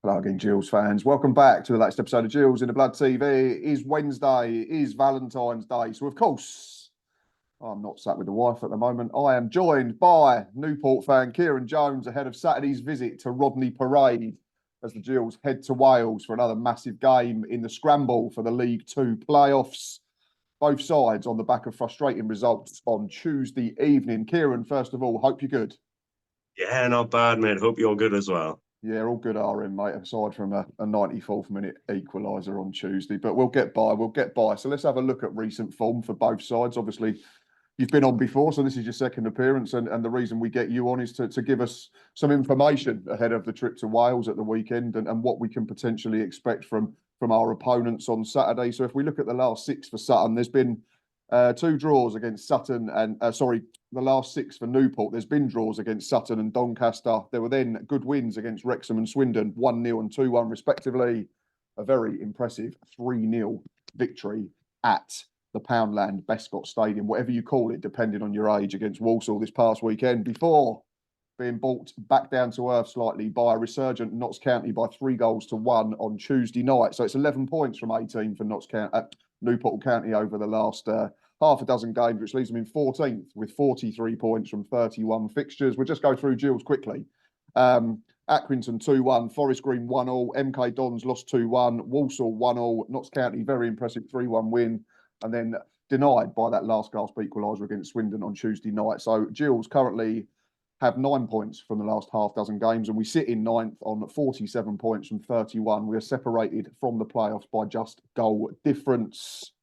Hello again, Gills fans. Welcome back to the latest episode of Gills in the Blood TV. It is Wednesday, it is Valentine's Day. So, of course, I'm not sat with the wife at the moment. I am joined by Newport fan Keiron Jones ahead of Saturday's visit to Rodney Parade as the Gills head to Wales for another massive game in the scramble for the League Two playoffs. Both sides on the back of frustrating results on Tuesday evening. Keiron, first of all, hope you're good. Yeah, not bad, mate. Hope you're good as well. Yeah, all good RM, mate, aside from a 94th minute equaliser on Tuesday. But we'll get by. So let's have a look at recent form for both sides. Obviously, you've been on before, so this is your second appearance. And the reason we get you on is to give us some information ahead of the trip to Wales at the weekend and what we can potentially expect from our opponents on Saturday. So if we look at the last six for Sutton, there's been two draws against Sutton and, the last six for Newport. There's been draws against Sutton and Doncaster. There were then good wins against Wrexham and Swindon, 1-0 and 2-1 respectively. A very impressive 3-0 victory at the Poundland Bescot Stadium, whatever you call it, depending on your age, against Walsall this past weekend, before being brought back down to earth slightly by a resurgent Notts County by 3-1 on Tuesday night. So it's 11 points from 18 for Newport County over the last half a dozen games, which leaves them in 14th with 43 points from 31 fixtures. We'll just go through Gills quickly. Accrington 2-1, Forest Green 1-1, MK Dons lost 2-1, Walsall 1-1, Notts County very impressive 3-1 win, and then denied by that last gasp equaliser against Swindon on Tuesday night. So Gills currently have 9 points from the last half dozen games, and we sit in ninth on 47 points from 31. We are separated from the playoffs by just goal difference.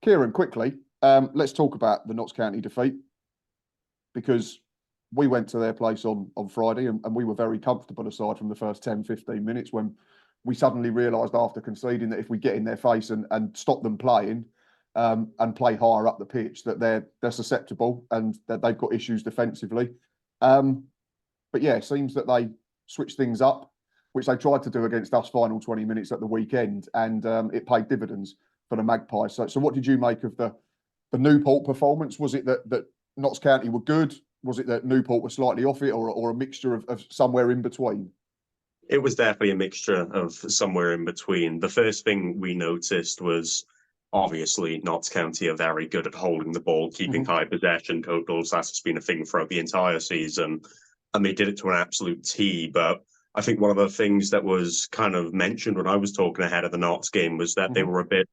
Keiron, quickly, let's talk about the Notts County defeat, because we went to their place on Friday and we were very comfortable aside from the first 10, 15 minutes when we suddenly realised after conceding that if we get in their face and stop them playing and play higher up the pitch, that they're susceptible and that they've got issues defensively. But yeah, it seems that they switched things up, which they tried to do against us final 20 minutes at the weekend, and it paid dividends for the Magpies. So what did you make of the Newport performance? Was it that Notts County were good? Was it that Newport were slightly off it, or a mixture of somewhere in between? It was definitely a mixture of somewhere in between. The first thing we noticed was obviously Notts County are very good at holding the ball, keeping high possession totals. That's just been a thing throughout the entire season, and they did it to an absolute T. But I think one of the things that was kind of mentioned when I was talking ahead of the Notts game was that they were a bit,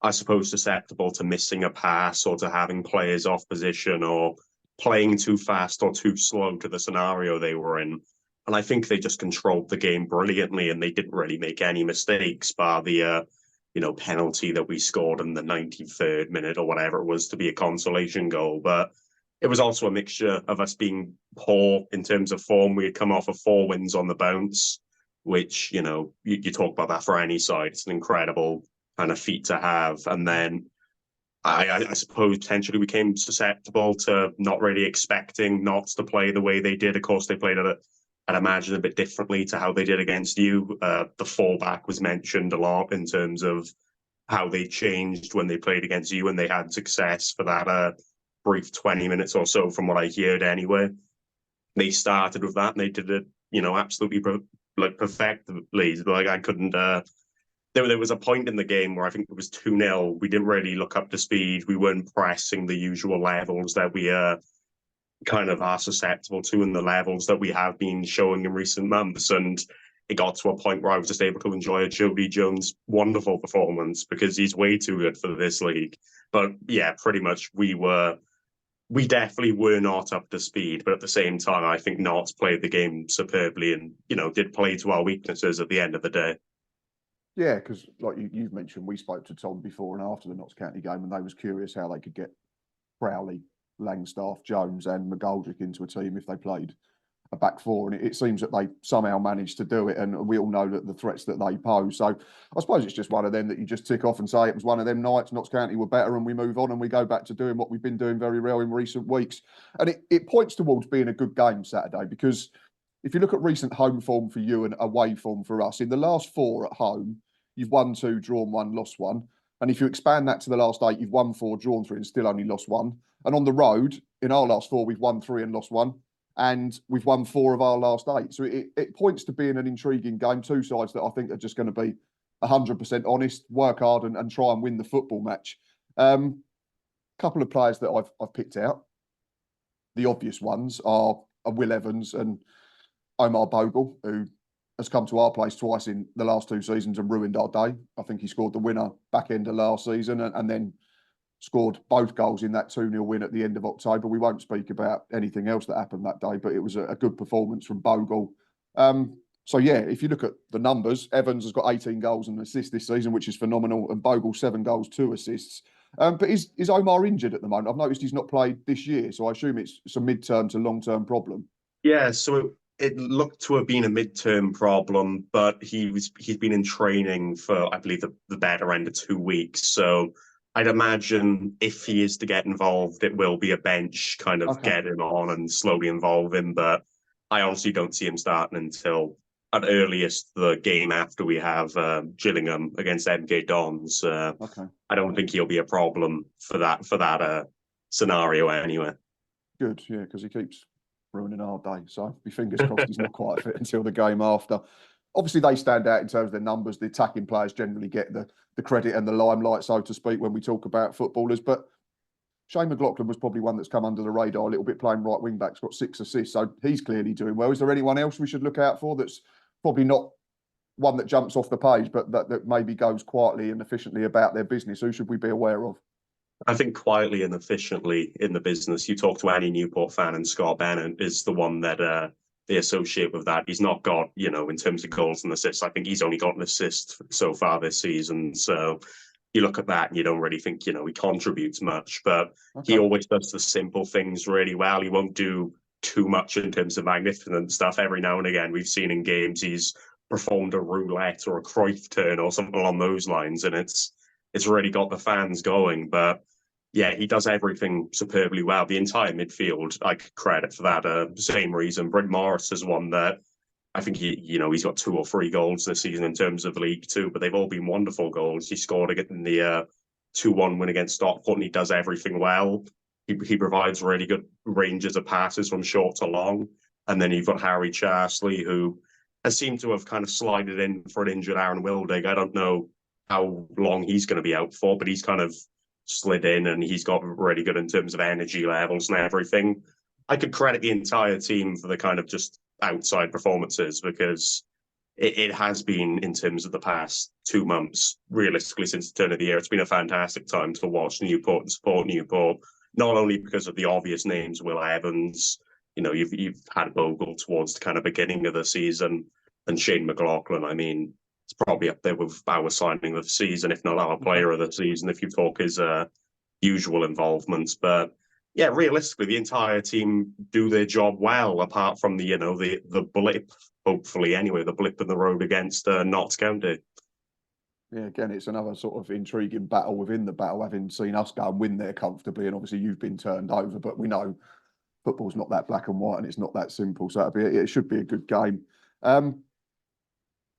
I suppose, susceptible to missing a pass or to having players off position or playing too fast or too slow to the scenario they were in. And I think they just controlled the game brilliantly, and they didn't really make any mistakes bar the penalty that we scored in the 93rd minute or whatever it was to be a consolation goal. But it was also a mixture of us being poor in terms of form. We had come off of 4 wins on the bounce, which, you talk about that for any side. It's an incredible kind of feat to have. And then I suppose potentially we became susceptible to not really expecting Notts to play the way they did. Of course, they played I'd imagine a bit differently to how they did against you. The fallback was mentioned a lot in terms of how they changed when they played against you, and they had success for that brief 20 minutes or so, from what I heard anyway. They started with that and they did it, absolutely perfectly. Like I couldn't. There was a point in the game where I think it was 2-0. We didn't really look up to speed. We weren't pressing the usual levels that we kind of are susceptible to in the levels that we have been showing in recent months. And it got to a point where I was just able to enjoy a Keiron Jones wonderful performance, because he's way too good for this league. But yeah, pretty much we definitely were not up to speed. But at the same time, I think Notts played the game superbly and, did play to our weaknesses at the end of the day. Yeah, because like you've mentioned, we spoke to Tom before and after the Notts County game, and they was curious how they could get Crowley, Langstaff, Jones and McGoldrick into a team if they played a back four, and it seems that they somehow managed to do it, and we all know that the threats that they pose. So I suppose it's just one of them that you just tick off and say it was one of them nights. Notts County were better, and we move on and we go back to doing what we've been doing very well in recent weeks. And it points towards being a good game Saturday, because if you look at recent home form for you and away form for us, in the last 4 at home, you've won 2, drawn 1, lost 1. And if you expand that to the last 8, you've won 4, drawn 3, and still only lost 1. And on the road, in our last 4, we've won 3 and lost 1. and we've won 4 of our last 8. So it points to being an intriguing game. Two sides that I think are just going to be 100% honest, work hard, and try and win the football match. Couple of players that I've picked out. The obvious ones are Will Evans and Omar Bogle, who has come to our place twice in the last 2 seasons and ruined our day. I think he scored the winner back end of last season and then scored both goals in that 2-0 win at the end of October. We won't speak about anything else that happened that day, but it was a good performance from Bogle. So yeah, if you look at the numbers, Evans has got 18 goals and assists this season, which is phenomenal, and Bogle 7 goals, 2 assists. But is Omar injured at the moment? I've noticed he's not played this year, so I assume it's a mid-term to long-term problem. Yeah, so it looked to have been a mid-term problem, but he's been in training for, I believe, the better end of 2 weeks. So I'd imagine if he is to get involved, it will be a bench kind of get him on and slowly involve him. But I honestly don't see him starting until at earliest the game after we have Gillingham against MK Dons. I don't think he'll be a problem for that scenario anyway. Good, yeah, because he keeps ruining our day. So be fingers crossed he's not quite fit until the game after. Obviously, they stand out in terms of their numbers. The attacking players generally get the credit and the limelight, so to speak, when we talk about footballers. But Shane McLaughlin was probably one that's come under the radar a little bit, playing right wing back. He's got 6 assists, so he's clearly doing well. Is there anyone else we should look out for that's probably not one that jumps off the page, but that maybe goes quietly and efficiently about their business? Who should we be aware of? I think quietly and efficiently in the business, you talk to any Newport fan and Scott Bennett is the one that they associate with that. He's not got, in terms of goals and assists, I think he's only got an assist so far this season. So you look at that and you don't really think, he contributes much, but he always does the simple things really well. He won't do too much in terms of magnificent stuff. Every now and again, we've seen in games, he's performed a roulette or a Cruyff turn or something along those lines. And it's really got the fans going, but yeah, he does everything superbly well. The entire midfield, I could credit for that. Same reason. Bryn Morris is one that I think he's got 2 or 3 goals this season in terms of League Two, but they've all been wonderful goals. He scored in the 2-1 win against Stockport, and he does everything well. He provides really good ranges of passes from short to long. And then you've got Harry Charsley, who has seemed to have kind of slided in for an injured Aaron Wildig. I don't know how long he's going to be out for, but he's kind of slid in and he's got really good in terms of energy levels and everything. I could credit the entire team for the kind of just outside performances, because it has been, in terms of the past 2 months, realistically since the turn of the year, it's been a fantastic time to watch Newport and support Newport, not only because of the obvious names, Will Evans, you've had Bogle towards the kind of beginning of the season, and Shane McLaughlin. I mean, it's probably up there with our signing of the season, if not our player of the season, if you talk his usual involvements. But yeah, realistically, the entire team do their job well, apart from the blip, hopefully anyway, the blip in the road against Notts County. Yeah, again, it's another sort of intriguing battle within the battle, having seen us go and win there comfortably, and obviously you've been turned over, but we know football's not that black and white and it's not that simple, so it should be a good game.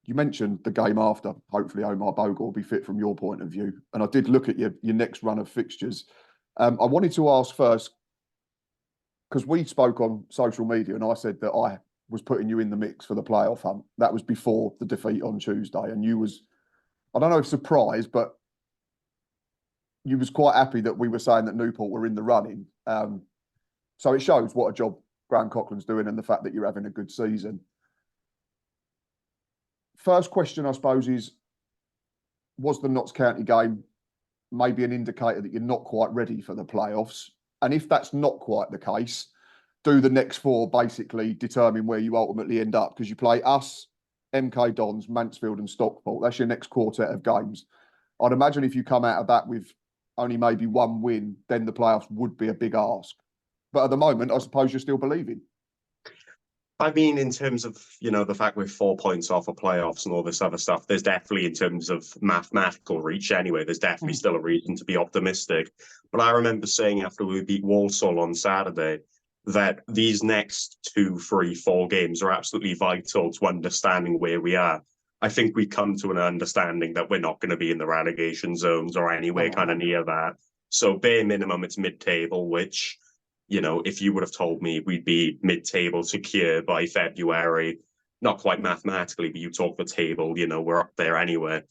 You mentioned the game after. Hopefully Omar Bogle will be fit from your point of view. And I did look at your next run of fixtures. I wanted to ask first, because we spoke on social media and I said that I was putting you in the mix for the playoff hunt. That was before the defeat on Tuesday. And you was, I don't know if surprised, but you was quite happy that we were saying that Newport were in the running. So it shows what a job Graham Coughlin's doing and the fact that you're having a good season. First question, I suppose, is, was the Notts County game maybe an indicator that you're not quite ready for the playoffs? And if that's not quite the case, do the next 4 basically determine where you ultimately end up? Because you play us, MK Dons, Mansfield and Stockport. That's your next quartet of games. I'd imagine if you come out of that with only maybe 1 win, then the playoffs would be a big ask. But at the moment, I suppose you're still believing. I mean, in terms of, the fact we're 4 points off of playoffs and all this other stuff, there's definitely, in terms of mathematical reach anyway, there's definitely still a reason to be optimistic. But I remember saying after we beat Walsall on Saturday that these next 2, 3, 4 games are absolutely vital to understanding where we are. I think we've come to an understanding that we're not going to be in the relegation zones or anywhere kind of near that. So bare minimum, it's mid-table, which You know, if you would have told me we'd be mid-table secure by February, not quite mathematically, but you talk the table, you know, we're up there anyway.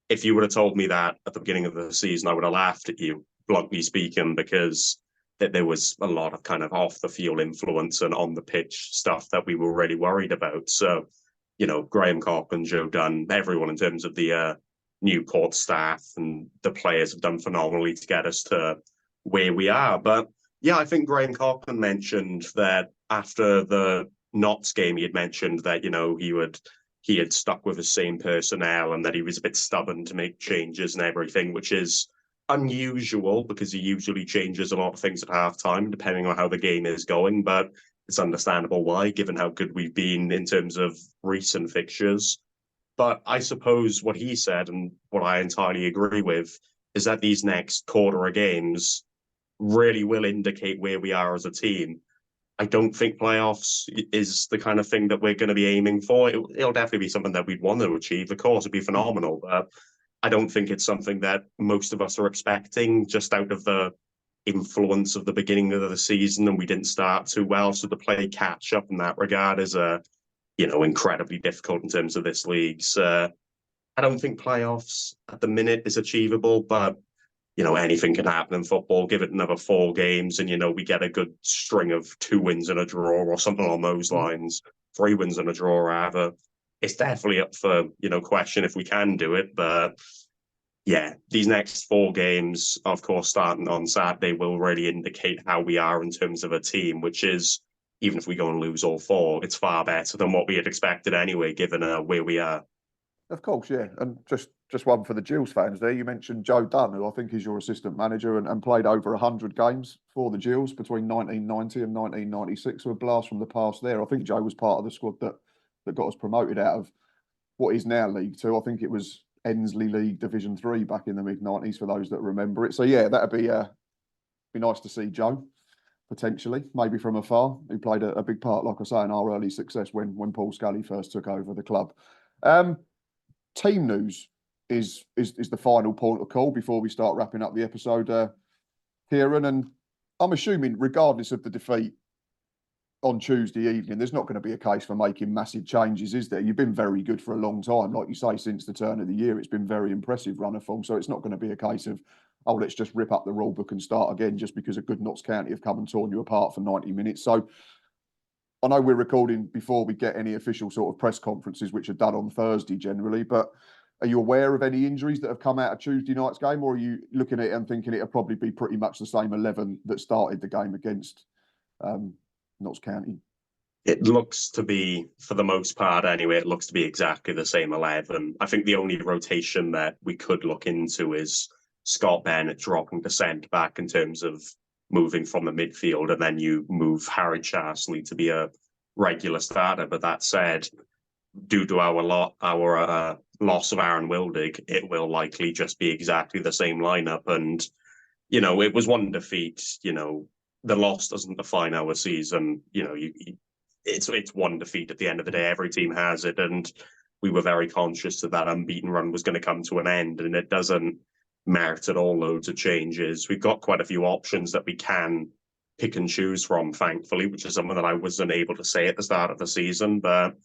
If you would have told me that at the beginning of the season, I would have laughed at you, bluntly speaking, because that there was a lot of kind of off the field influence and on the pitch stuff that we were really worried about. So, you know, Graham Cochran, Joe Dunn, everyone in terms of the Newport staff and the players have done phenomenally to get us to where we are. But yeah, I think Graham Cochran mentioned that after the Notts game, he had mentioned that, you know, he had stuck with the same personnel and that he was a bit stubborn to make changes and everything, which is unusual because he usually changes a lot of things at halftime, depending on how the game is going. But it's understandable why, given how good we've been in terms of recent fixtures. But I suppose what he said, and what I entirely agree with, is that these next quarter of games really will indicate where we are as a team. I don't think playoffs is the kind of thing that we're going to be aiming for. It'll definitely be something that we'd want to achieve. Of course, it'd be phenomenal. But I don't think it's something that most of us are expecting just out of the influence of the beginning of the season, and we didn't start too well. So to play catch up in that regard is you know, incredibly difficult in terms of this league. So I don't think playoffs at the minute is achievable, but you know, anything can happen in football. Give it another 4 games and, you know, we get a good string of 2 wins and a draw or something along those lines. 3 wins and a draw, rather. It's definitely up for, you know, question if we can do it. But yeah, these next 4 games, of course, starting on Saturday, will really indicate how we are in terms of a team, which is, even if we go and lose all 4, it's far better than what we had expected anyway, given where we are. Of course, yeah. And just one for the Gills fans there. You mentioned Joe Dunn, who I think is your assistant manager and played over 100 games for the Gills between 1990 and 1996. So a blast from the past there. I think Joe was part of the squad that got us promoted out of what is now League Two. I think it was Ensley League Division 3 back in the mid-90s for those that remember it. So yeah, that'd be nice to see Joe potentially, maybe from afar, who played a big part, like I say, in our early success when Paul Scully first took over the club. Team news is the final point of call before we start wrapping up the episode, Keiron. And I'm assuming, regardless of the defeat on Tuesday evening, there's not going to be a case for making massive changes, is there? You've been very good for a long time, like you say, since the turn of the year. It's been very impressive run of form. So it's not going to be a case of, oh, let's just rip up the rule book and start again just because a good Notts County have come and torn you apart for 90 minutes. So I know we're recording before we get any official sort of press conferences, which are done on Thursday generally, but are you aware of any injuries that have come out of Tuesday night's game, or are you looking at it and thinking it'll probably be pretty much the same 11 that started the game against Notts County? It looks to be, for the most part anyway, it looks to be exactly the same 11. I think the only rotation that we could look into is Scott Bennett dropping to centre back in terms of moving from the midfield, and then you move Harry Charsley to be a regular starter. But that said, due to our loss of Aaron Wildig, it will likely just be exactly the same lineup. And, you know, it was one defeat. You know, the loss doesn't define our season. You know, it's one defeat at the end of the day. Every team has it. And we were very conscious that unbeaten run was going to come to an end, and it doesn't merit at all loads of changes. We've got quite a few options that we can pick and choose from, thankfully, which is something that I wasn't able to say at the start of the season. But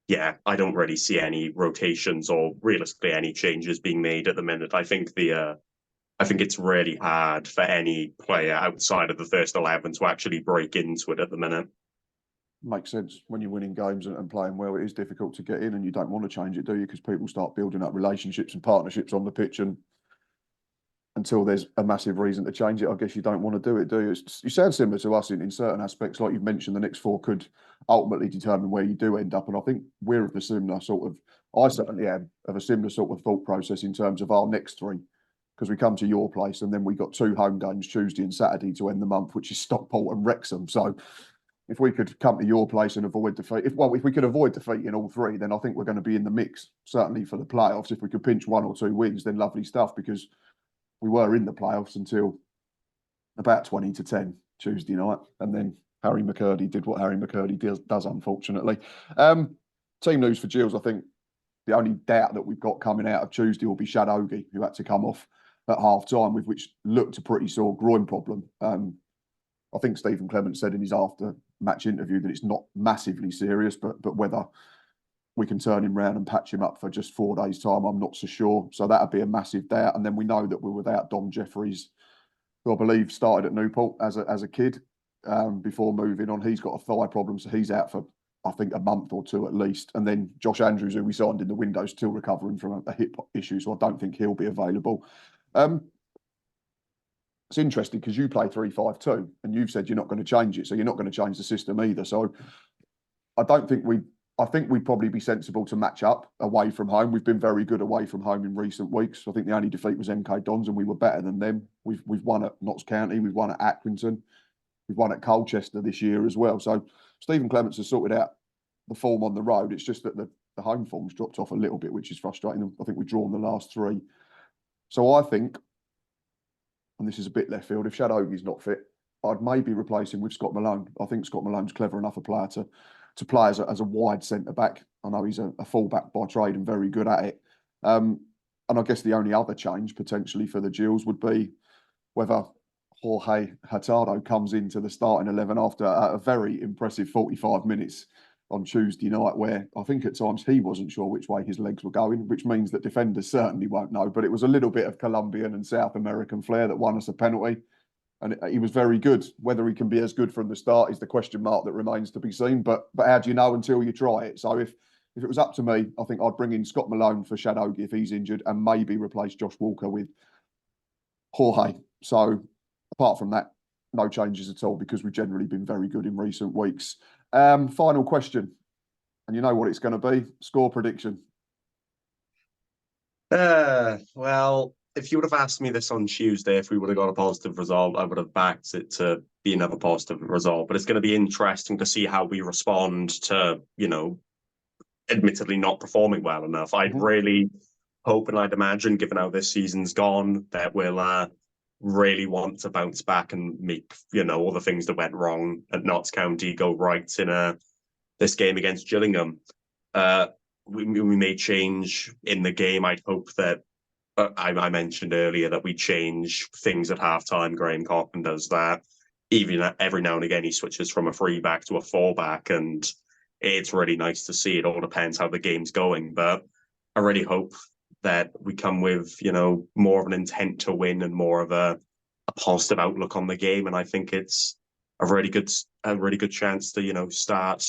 yeah, I don't really see any rotations or realistically any changes being made at the minute. I think it's really hard for any player outside of the first 11 to actually break into it at the minute. Makes sense. When you're winning games and playing well, it is difficult to get in, and you don't want to change it, do you? Because people start building up relationships and partnerships on the pitch, and until there's a massive reason to change it, I guess you don't want to do it, do you? You sound similar to us in certain aspects. Like you've mentioned, the next 4 could ultimately determine where you do end up. And I think we're of the similar sort of, I certainly am, of a similar sort of thought process in terms of our next 3. Because we come to your place and then we got 2 home games, Tuesday and Saturday, to end the month, which is Stockport and Wrexham. So if we could come to your place and avoid defeat, if we could avoid defeat in all 3, then I think we're going to be in the mix, certainly for the playoffs. If we could pinch 1 or 2 wins, then lovely stuff, because we were in the playoffs until about 20-10 Tuesday night. And then Harry McCurdy did what Harry McCurdy does, unfortunately. Team news for Gills, I think the only doubt that we've got coming out of Tuesday will be Shad Ogie, who had to come off at half-time with which looked a pretty sore groin problem. I think Stephen Clement said in his after-match interview that it's not massively serious, but whether we can turn him round and patch him up for just 4 days' time, I'm not so sure. So that'd be a massive doubt. And then we know that we're without Dom Jeffries, who I believe started at Newport as a kid before moving on. He's got a thigh problem, so he's out for, I think, a month or two at least. And then Josh Andrews, who we signed in the window, still recovering from a hip issue, so I don't think he'll be available. It's interesting because you play 3-5-2 and you've said you're not going to change it, so you're not going to change the system either. So I think we'd probably be sensible to match up away from home. We've been very good away from home in recent weeks. I think the only defeat was MK Dons and we were better than them. We've won at Notts County, we've won at Accrington, we've won at Colchester this year as well. So Stephen Clements has sorted out the form on the road. It's just that the home form's dropped off a little bit, which is frustrating. I think we've drawn the last 3. So I think, and this is a bit left field, if Shadogie's not fit, I'd maybe replace him with Scott Malone. I think Scott Malone's clever enough a player to play as a wide centre-back. I know he's a full-back by trade and very good at it. And I guess the only other change potentially for the Gills would be whether Jorge Hurtado comes into the starting 11 after a very impressive 45 minutes on Tuesday night, where I think at times he wasn't sure which way his legs were going, which means that defenders certainly won't know. But it was a little bit of Colombian and South American flair that won us a penalty. And he was very good. Whether he can be as good from the start is the question mark that remains to be seen. But how do you know until you try it? So if it was up to me, I think I'd bring in Scott Malone for Shadogie if he's injured and maybe replace Josh Walker with Jorge. So apart from that, no changes at all because we've generally been very good in recent weeks. Final question, and you know what it's going to be: score prediction. Well, if you would have asked me this on Tuesday, if we would have got a positive result, I would have backed it to be another positive result. But it's going to be interesting to see how we respond to, admittedly not performing well enough. I'd really hope and I'd imagine, given how this season's gone, that we'll really want to bounce back and make, all the things that went wrong at Notts County go right in this game against Gillingham. We may change in the game. I'd hope that I mentioned earlier that we change things at halftime. Graham Cochran does that. Even every now and again, he switches from a 3-back to a 4-back, and it's really nice to see. It all depends how the game's going, but I really hope that we come with, more of an intent to win and more of a positive outlook on the game. And I think it's a really good chance to, start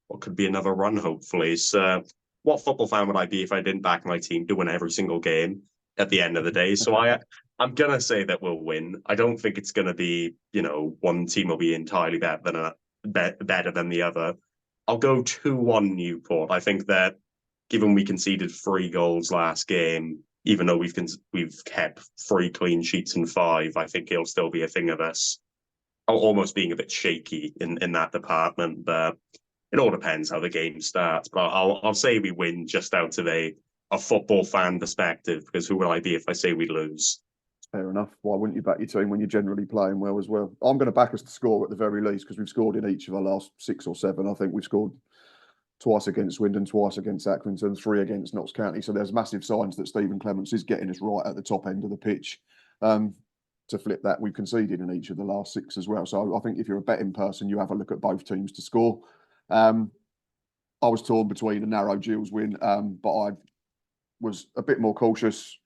what could be another run, hopefully. So what football fan would I be if I didn't back my team to win every single game at the end of the day? So I'm going to say that we'll win. I don't think it's going to be, one team will be entirely better than the other. I'll go 2-1 Newport. I think that given we conceded 3 goals last game, even though we've kept 3 clean sheets in 5, I think it'll still be a thing of us almost being a bit shaky in that department. But it all depends how the game starts. But I'll say we win just out of a football fan perspective, because who would I be if I say we lose? Fair enough. Why wouldn't you back your team when you're generally playing well as well? I'm going to back us to score at the very least, because we've scored in each of our last 6 or 7. I think we've scored twice against Swindon, twice against Accrington, 3 against Notts County. So there's massive signs that Stephen Clements is getting us right at the top end of the pitch. To flip that, we've conceded in each of the last 6 as well. So I think if you're a betting person, you have a look at both teams to score. I was torn between a narrow Gills win, but I was a bit more cautious.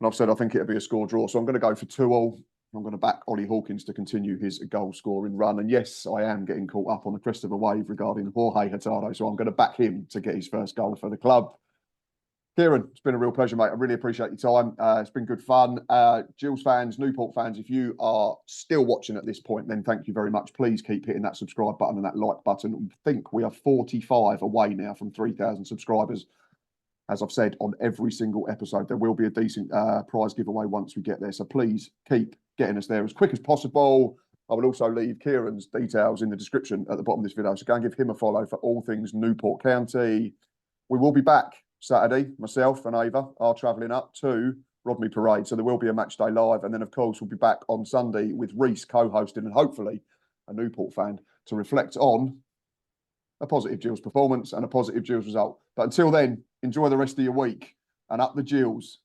And I've said I think it'll be a score draw. So I'm going to go for 2-2. I'm going to back Ollie Hawkins to continue his goal-scoring run. And yes, I am getting caught up on the crest of a wave regarding Jorge Hurtado. So I'm going to back him to get his first goal for the club. Keiron, it's been a real pleasure, mate. I really appreciate your time. It's been good fun. Gills fans, Newport fans, if you are still watching at this point, then thank you very much. Please keep hitting that subscribe button and that like button. I think we are 45 away now from 3,000 subscribers. As I've said on every single episode, there will be a decent prize giveaway once we get there. So please keep getting us there as quick as possible. I will also leave Keiron's details in the description at the bottom of this video. So go and give him a follow for all things Newport County. We will be back Saturday. Myself and Ava are travelling up to Rodney Parade. So there will be a match day live. And then, of course, we'll be back on Sunday with Reese co-hosting and hopefully a Newport fan to reflect on a positive Gills performance and a positive Gills result. But until then, enjoy the rest of your week and up the Gills.